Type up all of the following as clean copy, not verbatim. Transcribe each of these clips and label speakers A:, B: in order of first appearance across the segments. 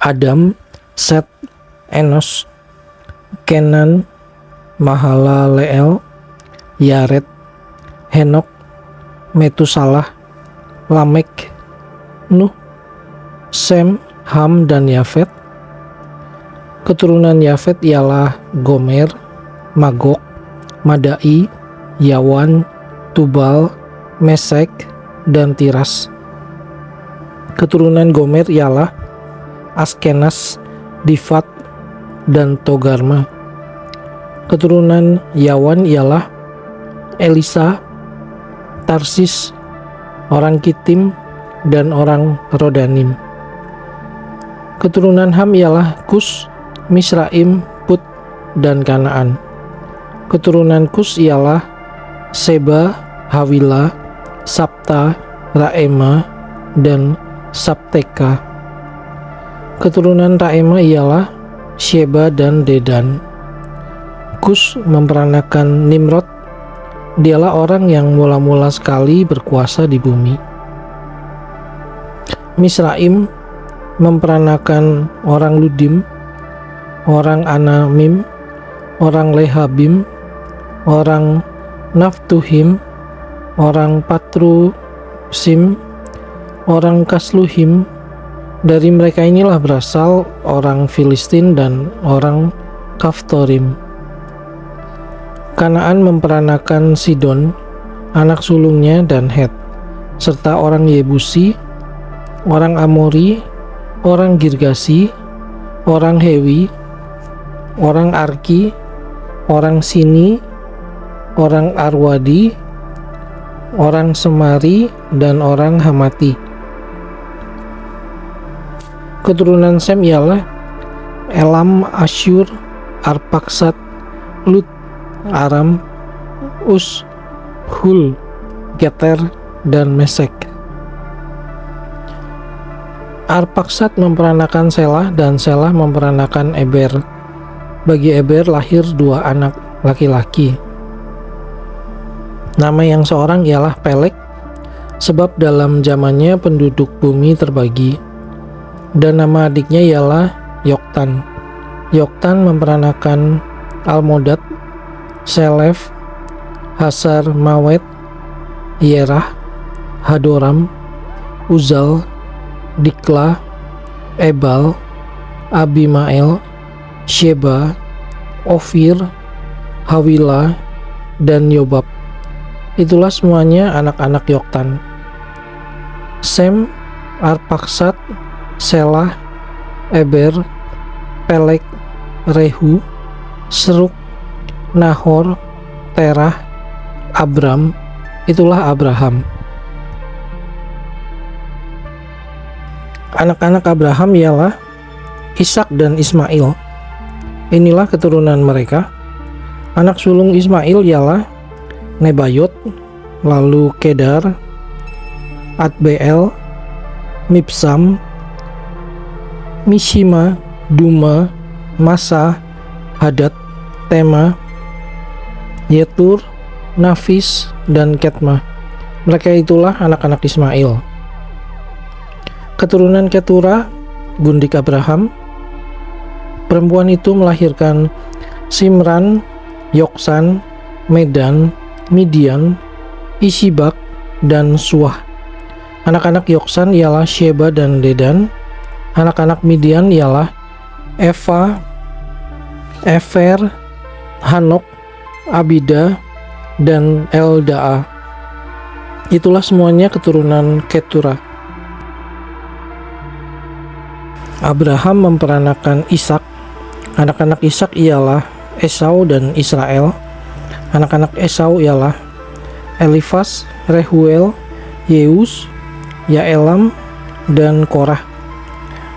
A: Adam, Set, Enos, Kenan, Mahalaleel, Yared, Henok, Metusalah, Lamek, Nuh, Sem, Ham, dan Yafet. Keturunan Yafet ialah Gomer, Magog, Madai, Yawan, Tubal, Mesek, dan Tiras. Keturunan Gomer ialah Askenas, Difat, dan Togarma. Keturunan Yawan ialah Elisa, Tarsis, orang Kitim, dan orang Rodanim. Keturunan Ham ialah Kus, Misraim, Put, dan Kanaan. Keturunan Kus ialah Seba, Hawila, Sabta, Raema, dan Sabteka. Keturunan Raema ialah Sheba dan Dedan. Kus memperanakan Nimrod. Dialah orang yang mula-mula sekali berkuasa di bumi. Misraim memperanakan orang Ludim, orang Anamim, orang Lehabim, orang Naftuhim, orang Patrusim, orang Kasluhim. Dari mereka inilah berasal orang Filistin dan orang Kaftorim. Kanaan memperanakan Sidon, anak sulungnya, dan Het, serta orang Yebusi, orang Amori, orang Girgasi, orang Hewi, orang Arki, orang Sini, orang Arwadi, orang Semari, dan orang Hamati. Keturunan Sem ialah Elam, Asyur, Arpaksad, Lut, Aram, Us, Hul, Geter, dan Mesek. Arpaksad memperanakan Selah, dan Selah memperanakan Eber. Bagi Eber lahir 2 anak laki-laki. Nama yang seorang ialah Pelek, sebab dalam zamannya penduduk bumi terbagi. Dan nama adiknya ialah Yoktan. Yoktan memperanakan Almodad, Selef, Hasar Mawet, Yerah, Hadoram, Uzal, Dikla, Ebal, Abimael, Sheba, Ofir, Hawila, dan Yobab. Itulah semuanya anak-anak Yoktan. Sem, Arpaksad, Selah, Eber, Pelek, Rehu, Seruk, Nahor, Terah, Abram. Itulah Abraham. Anak-anak Abraham ialah Ishak dan Ismail. Inilah keturunan mereka. Anak sulung Ismail ialah Nebayot, lalu Kedar, Adbeel, Mibsam, Mishima, Duma, Masa, Hadad, Tema, Yetur, Nafis, dan Ketma. Mereka itulah anak-anak Ismail. Keturunan Ketura, gundik Abraham. Perempuan itu melahirkan Simran, Yoksan, Medan, Midian, Isibak, dan Suah. Anak-anak Yoksan ialah Sheba dan Dedan. Anak-anak Midian ialah Eva, Efer, Hanok, Abida, dan Eldaa. Itulah semuanya keturunan Ketura. Abraham memperanakan Ishak. Anak-anak Ishak ialah Esau dan Israel. Anak-anak Esau ialah Elifas, Rehuel, Yeus, Yaelam, dan Korah.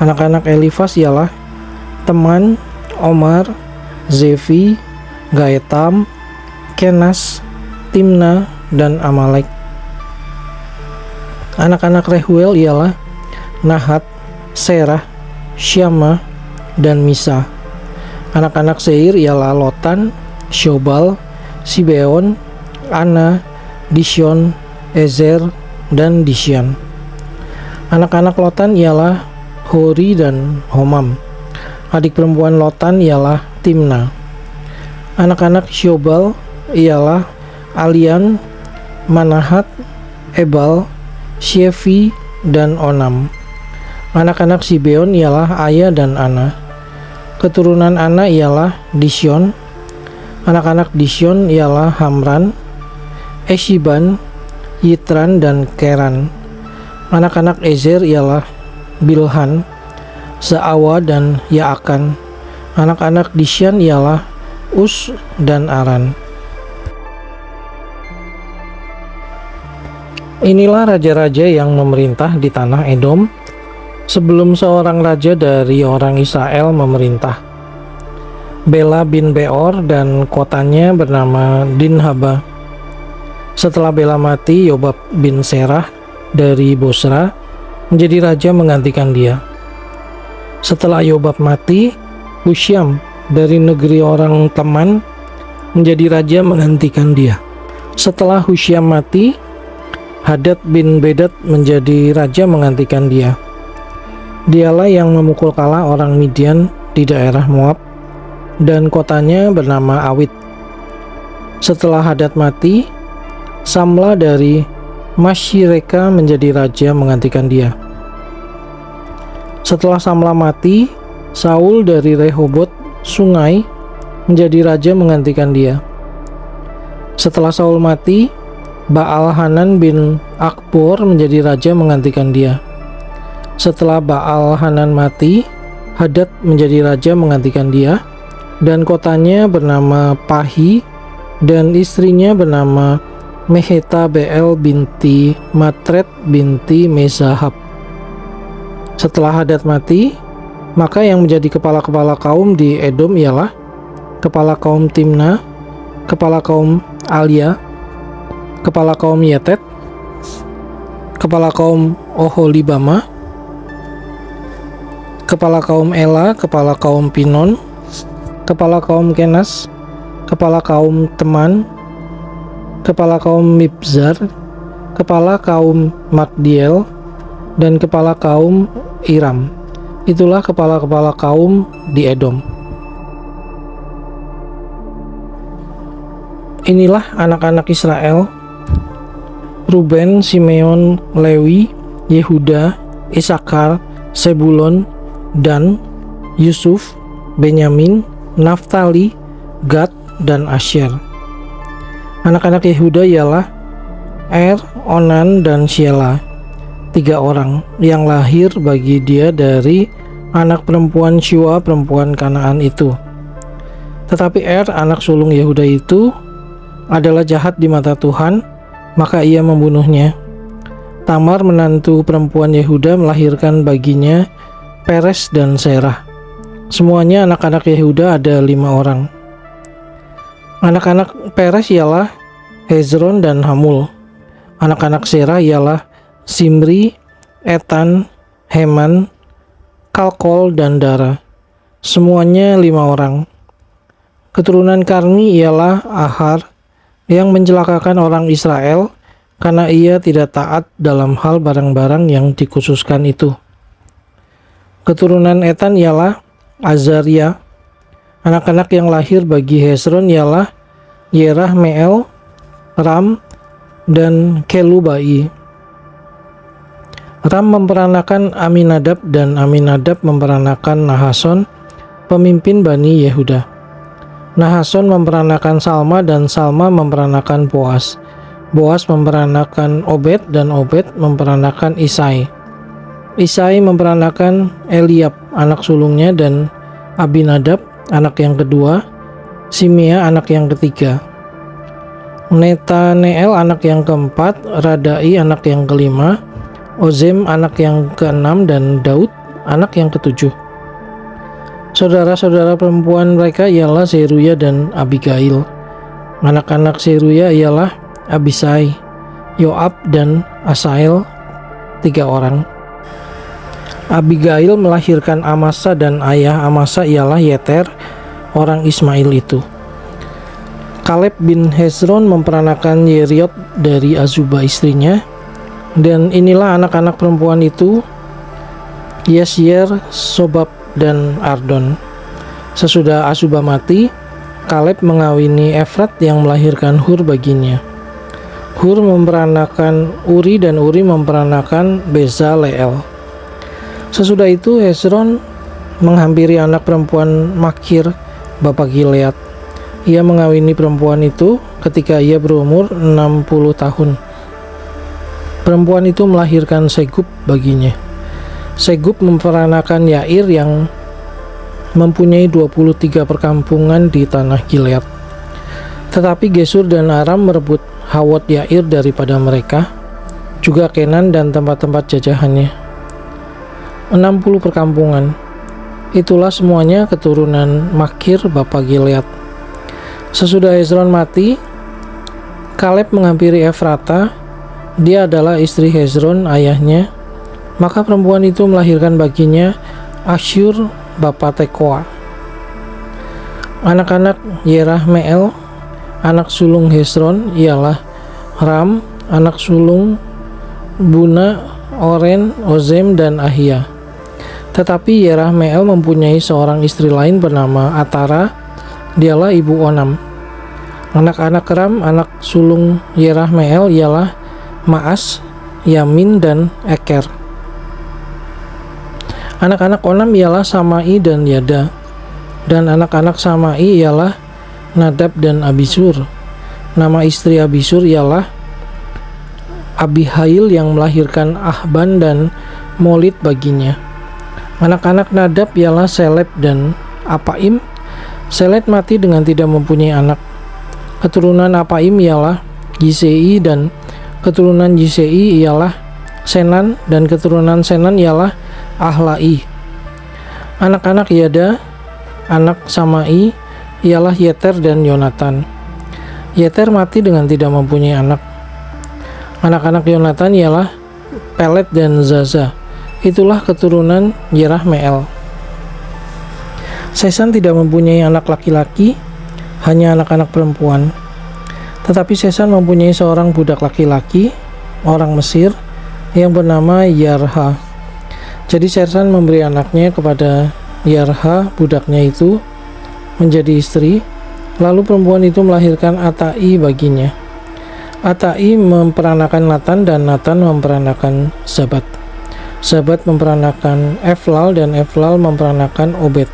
A: Anak-anak Elifas ialah Teman, Omar, Zefi, Gaetam, Kenas, Timna, dan Amalek. Anak-anak Rehuel ialah Nahat, Serah, Syama, dan Misa. Anak-anak Seir ialah Lotan, Syobal, Sibeon, Ana, Dishon, Ezer, dan Disyan. Anak-anak Lotan ialah Hori, dan Homam. Adik perempuan Lotan ialah Timna. Anak-anak Syobal ialah Alian, Manahat, Ebal, Shefi, dan Onam. Anak-anak Sibeon ialah Aya dan Ana. Keturunan Ana ialah Disyon. Anak-anak Disyon ialah Hamran, Eshiban, Yitran, dan Keran. Anak-anak Ezer ialah Bilhan, Zaawa, dan Yaakan. Anak-anak Disyan ialah Us dan Aran. Inilah raja-raja yang memerintah di tanah Edom sebelum seorang raja dari orang Israel memerintah. Bela bin Beor dan kotanya bernama Dinhaba. Setelah Bela mati, Yobab bin Serah dari Bosra menjadi raja menggantikan dia. Setelah Yobab mati, Husyam dari negeri orang Teman menjadi raja menggantikan dia. Setelah Husyam mati, Hadad bin Bedad menjadi raja menggantikan dia. Dialah yang memukul kalah orang Midian di daerah Moab, dan kotanya bernama Awit. Setelah Hadad mati, Samla dari Masyireka menjadi raja menggantikan dia. Setelah Samla mati, Saul dari Rehobot Sungai menjadi raja menggantikan dia. Setelah Saul mati, Baal-Hanan bin Akbor menjadi raja menggantikan dia. Setelah Baal-Hanan mati, Hadad menjadi raja menggantikan dia, dan kotanya bernama Pahi, dan istrinya bernama Mehetabeel binti Matred binti Mezahab. Setelah Hadad mati, maka yang menjadi kepala-kepala kaum di Edom ialah kepala kaum Timna, kepala kaum Alia, kepala kaum Yetet, kepala kaum Oholibama, kepala kaum Ela, kepala kaum Pinon, kepala kaum Kenas, kepala kaum Teman, kepala kaum Mibzar, kepala kaum Magdiel, dan kepala kaum Iram. Itulah kepala-kepala kaum di Edom. Inilah anak-anak Israel: Ruben, Simeon, Lewi, Yehuda, Isakar, Sebulon, Dan, Yusuf, Benyamin, Naftali, Gad, dan Asyer. Anak-anak Yehuda ialah Onan, dan Shelah, 3 orang yang lahir bagi dia dari anak perempuan Syua perempuan Kanaan itu. Tetapi anak sulung Yehuda itu adalah jahat di mata Tuhan, maka ia membunuhnya. Tamar menantu perempuan Yehuda melahirkan baginya Peres dan Serah. Semuanya anak-anak Yehuda ada 5 orang. Anak-anak Peres ialah Hezron dan Hamul. Anak-anak Serah ialah Simri, Etan, Heman, Kalkol, dan Dara. Semuanya 5 orang. Keturunan Karmi ialah Ahar, yang mencelakakan orang Israel karena ia tidak taat dalam hal barang-barang yang dikhususkan itu. Keturunan Etan ialah Azaria. Anak-anak yang lahir bagi Hezron ialah Yerahmeel, Ram, dan Kelubai. Ram memperanakan Aminadab, dan Aminadab memperanakan Nahason, pemimpin Bani Yehuda. Nahason memperanakan Salma, dan Salma memperanakan Boas. Boas memperanakan Obed, dan Obed memperanakan Isai. Isai memperanakan Eliab, anak sulungnya, dan Abinadab, anak yang kedua, Simea, anak yang ketiga, Netaneel, anak yang keempat, Radai, anak yang kelima, Ozem, anak yang keenam, dan Daud, anak yang ketujuh. Saudara-saudara perempuan mereka ialah Seruya dan Abigail. Anak-anak Seruya ialah Abisai, Yoab, dan Asael, 3 orang. Abigail melahirkan Amasa, dan ayah Amasa ialah Yeter, orang Ismail itu. Kaleb bin Hezron memperanakan Yeriot dari Azuba istrinya. Dan inilah anak-anak perempuan itu: Yesyer, Sobab, dan Ardon. Sesudah Asuba mati, Kaleb mengawini Efrat yang melahirkan Hur baginya. Hur memperanakan Uri dan Uri memperanakan Bezaleel. Sesudah itu Hezron menghampiri anak perempuan Makir, bapa Gilead. Ia mengawini perempuan itu ketika ia berumur 60 tahun. Perempuan itu melahirkan Segub baginya. Segub memperanakan Yair yang mempunyai 23 perkampungan di tanah Gilead. Tetapi Gesur dan Aram merebut Hawot Yair daripada mereka, juga Kenan dan tempat-tempat jajahannya. 60 perkampungan. Itulah semuanya keturunan Makir bapa Gilead. Sesudah Hezron mati, Kaleb menghampiri Efrata. Dia adalah istri Hezron ayahnya. Maka perempuan itu melahirkan baginya Asyur bapa Tekoa. Anak-anak Yerahmeel, anak sulung Hezron ialah Ram, anak sulung Buna, Oren, Ozem, dan Ahia. Tetapi Yerahmeel mempunyai seorang istri lain bernama Atara, dialah ibu Onam. Anak-anak Ram, anak sulung Yerahmeel ialah Maas, Yamin, dan Eker. Anak-anak Onam ialah Samai dan Yada, dan anak-anak Samai ialah Nadab dan Abisur. Nama istri Abisur ialah Abihail yang melahirkan Ahban dan Molid baginya. Anak-anak Nadab ialah Seleb dan Apaim. Seled mati dengan tidak mempunyai anak. Keturunan Apaim ialah Yisei, dan keturunan Yisei ialah Senan, dan keturunan Senan ialah Ahlai. Anak-anak Yada, anak Samai, ialah Yeter dan Yonatan. Yeter mati dengan tidak mempunyai anak. Anak-anak Yonatan ialah Pelet dan Zaza. Itulah keturunan Yerahmeel. Sesan tidak mempunyai anak laki-laki, hanya anak-anak perempuan. Tetapi Sesan mempunyai seorang budak laki-laki, orang Mesir, yang bernama Yarha. Jadi Sesan memberi anaknya kepada Yarha, budaknya itu, menjadi istri. Lalu perempuan itu melahirkan Atai baginya. Atai memperanakan Natan, dan Natan memperanakan Zabat. Zabat memperanakan Eflal, dan Eflal memperanakan Obed.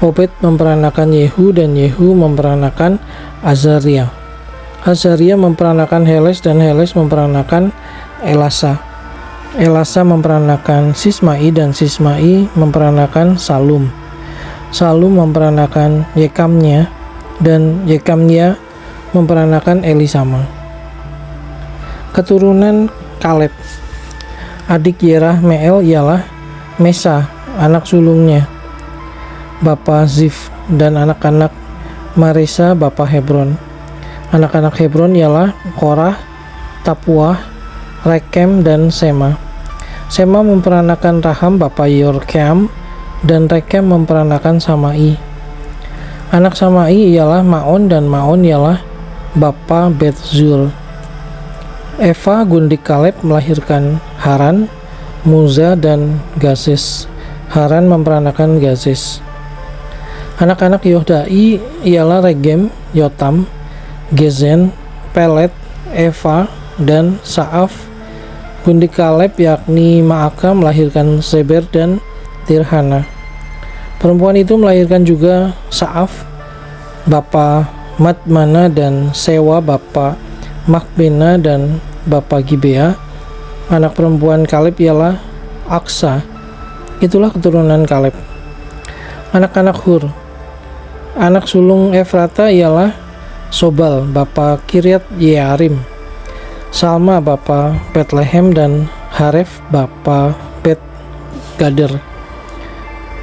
A: Obed memperanakan Yehu, dan Yehu memperanakan Azaria. Azaria memperanakan Heles, dan Heles memperanakan Elasa. Elasa memperanakan Sismai, dan Sismai memperanakan Salum. Salum memperanakan Yekamnya, dan Yekamnya memperanakan Elisama. Keturunan Kaleb. Adik Yerahmeel ialah Mesa, anak sulungnya bapa Zif, dan anak-anak Maresa bapa Hebron. Anak-anak Hebron ialah Korah, Tapuah, Rekem, dan Sema. Sema memperanakan Raham bapa Yorkeam, dan Rekem memperanakan Samai. Anak Samai ialah Maon, dan Maon ialah bapa Betzur. Eva gundik Kaleb melahirkan Haran, Muza, dan Gazes. Haran memperanakan Gazes. Anak-anak Yohdai ialah Regem, Yotam, Gezen, Pelet, Eva, dan Saaf. Gundik Kaleb yakni Maaka melahirkan Seber dan Tirhana. Perempuan itu melahirkan juga Saaf bapa Madmana, dan Sewa bapa Makbena dan bapa Gibea. Anak perempuan Kaleb ialah Aksa. Itulah keturunan Kaleb. Anak-anak Hur. Anak sulung Efrata ialah Sobal bapa Kiryat Yearim, Salma bapa Betlehem, dan Haref bapa Bet Gader.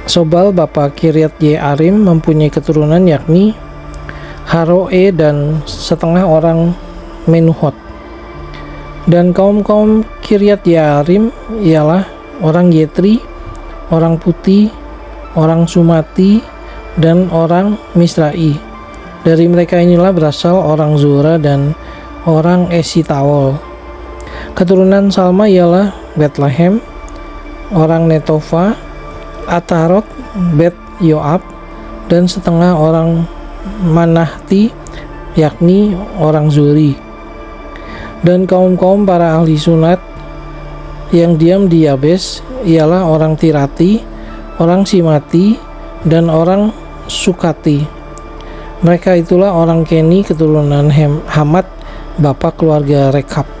A: Sobal bapa Kiryat Yearim mempunyai keturunan yakni Haroe dan setengah orang Menuhot. Dan kaum-kaum Kiryat Yearim ialah orang Yetri, orang Puti, orang Sumati, dan orang Misrai. Dari mereka inilah berasal orang Zora dan orang Esitawol. Keturunan Salma ialah Bethlehem, orang Netofa, Atarot, Bet Yoab, dan setengah orang Manahti, yakni orang Zuri. Dan kaum-kaum para ahli sunat yang diam di Yabes ialah orang Tirati, orang Simati, dan orang Sukati. Mereka itulah orang Keni keturunan Hamat, bapak keluarga Rekab.